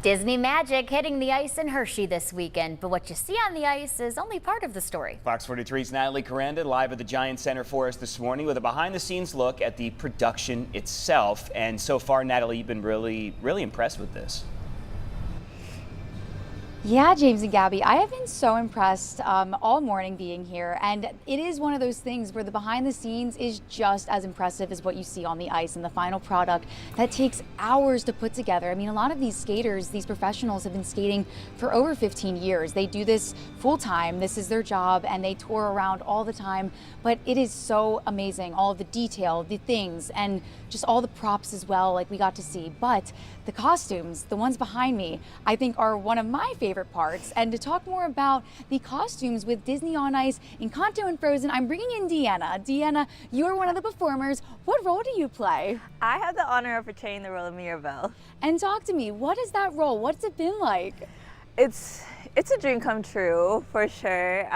Disney magic hitting the ice in Hershey this weekend, but what you see on the ice is only part of the story. Fox 43's Natalie Corranda live at the Giant Center for us this morning with a behind-the-scenes look at the production itself. And so far, Natalie, you've been really impressed with this. Yeah, James and Gabby, I have been so impressed all morning being here, and it is one of those things where the behind the scenes is just as impressive as what you see on the ice and the final product that takes hours to put together. I mean, a lot of these skaters, these professionals have been skating for over 15 years. They do this full time, this is their job, and they tour around all the time, but it is so amazing, all of the detail, the things, and just all the props as well, like we got to see. But the costumes, the ones behind me, I think are one of my favorite parts. And to talk more about the costumes with Disney on Ice, Encanto and Frozen, I'm bringing in Deanna. Deanna, you are one of the performers. What role do you play? I have the honor of portraying the role of Mirabelle. And talk to me, what is that role? What's it been like? It's a dream come true, for sure.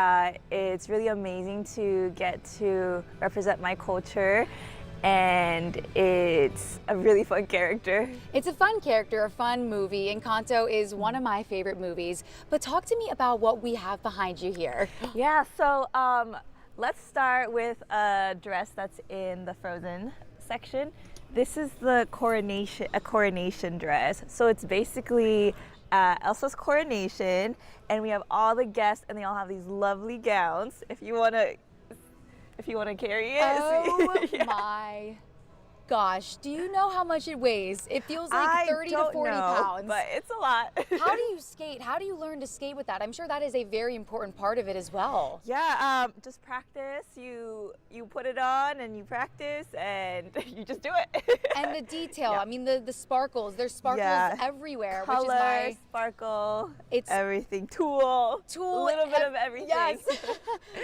It's really amazing to get to represent my culture, and it's a really fun character. It's a fun character, a fun movie. Encanto is one of my favorite movies. But talk to me about what we have behind you here. Yeah, so let's start with a dress that's in the Frozen section. This is the coronation dress. So it's basically Elsa's coronation, and we have all the guests, and they all have these lovely gowns. If you want to carry it. Oh yeah. My gosh, do you know how much it weighs? It feels like 30 to 40 pounds. But it's a lot. How do you skate? How do you learn to skate with that? I'm sure that is a very important part of it as well. Yeah, just practice. You put it on and you practice and you just do it. And the detail, yeah. I mean the sparkles, there's sparkles everywhere. Color, which is sparkle, it's everything. Tool, a little bit of everything. Yes.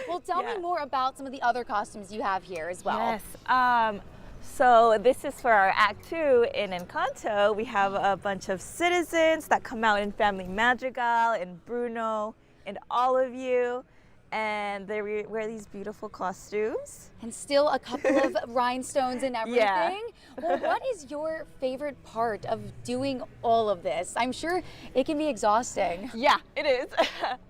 Well, tell me more about some of the other costumes you have here as well. Yes. So this is for our Act 2 in Encanto. We have a bunch of citizens that come out in Family Madrigal and Bruno and all of you, and they wear these beautiful costumes. And still a couple of rhinestones and everything. Yeah. Well, what is your favorite part of doing all of this? I'm sure it can be exhausting. Yeah, it is.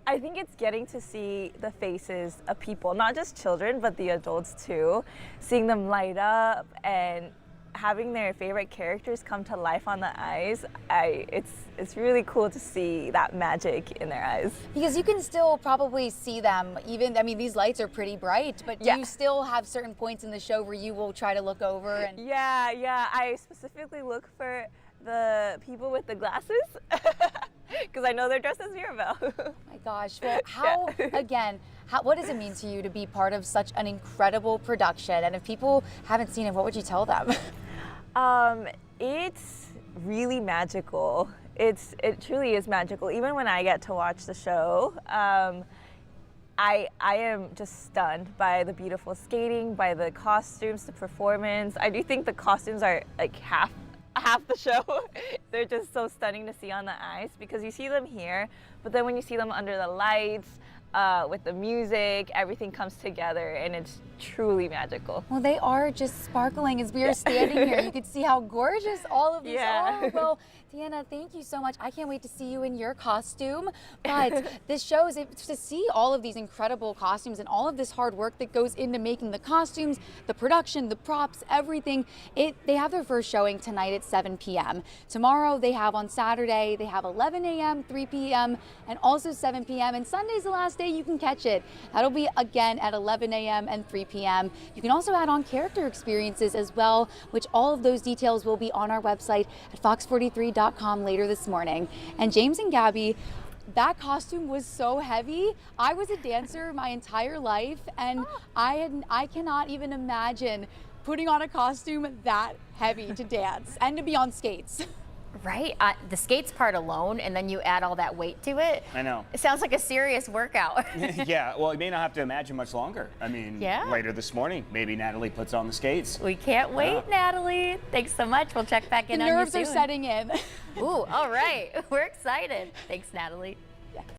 I think it's getting to see the faces of people, not just children, but the adults too. Seeing them light up and having their favorite characters come to life on the ice, it's really cool to see that magic in their eyes. Because you can still probably see them, even, I mean, these lights are pretty bright, but do you still have certain points in the show where you will try to look over? And Yeah, I specifically look for the people with the glasses, because I know they're dressed as Mirabelle. Oh my gosh, well, what does it mean to you to be part of such an incredible production? And if people haven't seen it, what would you tell them? It's really magical. It truly is magical. Even when I get to watch the show, I am just stunned by the beautiful skating, by the costumes, the performance. I do think the costumes are like half the show. They're just so stunning to see on the ice because you see them here, but then when you see them under the lights, with the music, everything comes together and it's truly magical. Well, they are just sparkling as we are standing here. You can see how gorgeous all of these are. Well, Deanna, thank you so much. I can't wait to see you in your costume. But this shows to see all of these incredible costumes and all of this hard work that goes into making the costumes, the production, the props, everything. They have their first showing tonight at 7 p.m. Tomorrow they have on Saturday, they have 11 a.m., 3 p.m., and also 7 p.m. And Sunday's the last day you can catch it. That'll be again at 11 a.m. and 3 p.m. You can also add on character experiences as well, which all of those details will be on our website at fox43.com later this morning. And James and Gabby, that costume was so heavy. I was a dancer my entire life, and I cannot even imagine putting on a costume that heavy to dance and to be on skates. Right? The skates part alone, and then you add all that weight to it. I know. It sounds like a serious workout. Yeah, well, you may not have to imagine much longer. I mean, later this morning, maybe Natalie puts on the skates. We can't wait, Natalie. Thanks so much. We'll check back in on you soon. The nerves are setting in. Ooh, all right. We're excited. Thanks, Natalie.